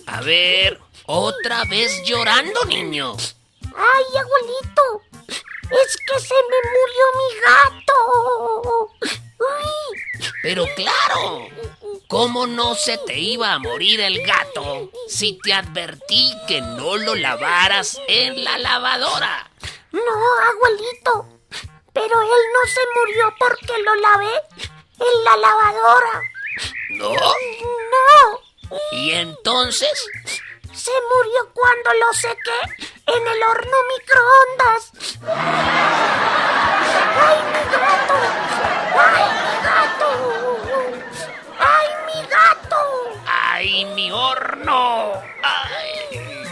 A ver, otra vez llorando, niño. ¡Ay, abuelito! ¡Es que se me murió mi gato! ¡Uy! Pero claro, ¿cómo no se te iba a morir el gato si te advertí que no lo lavaras en la lavadora? No, abuelito, pero él no se murió porque lo lavé en la lavadora. ¿No? No. ¿Y entonces? Se murió cuando lo sequé en el horno microondas. ¡Ay, mi gato! ¡Ay, mi gato! ¡Ay, mi gato! ¡Ay, mi horno! ¡Ay!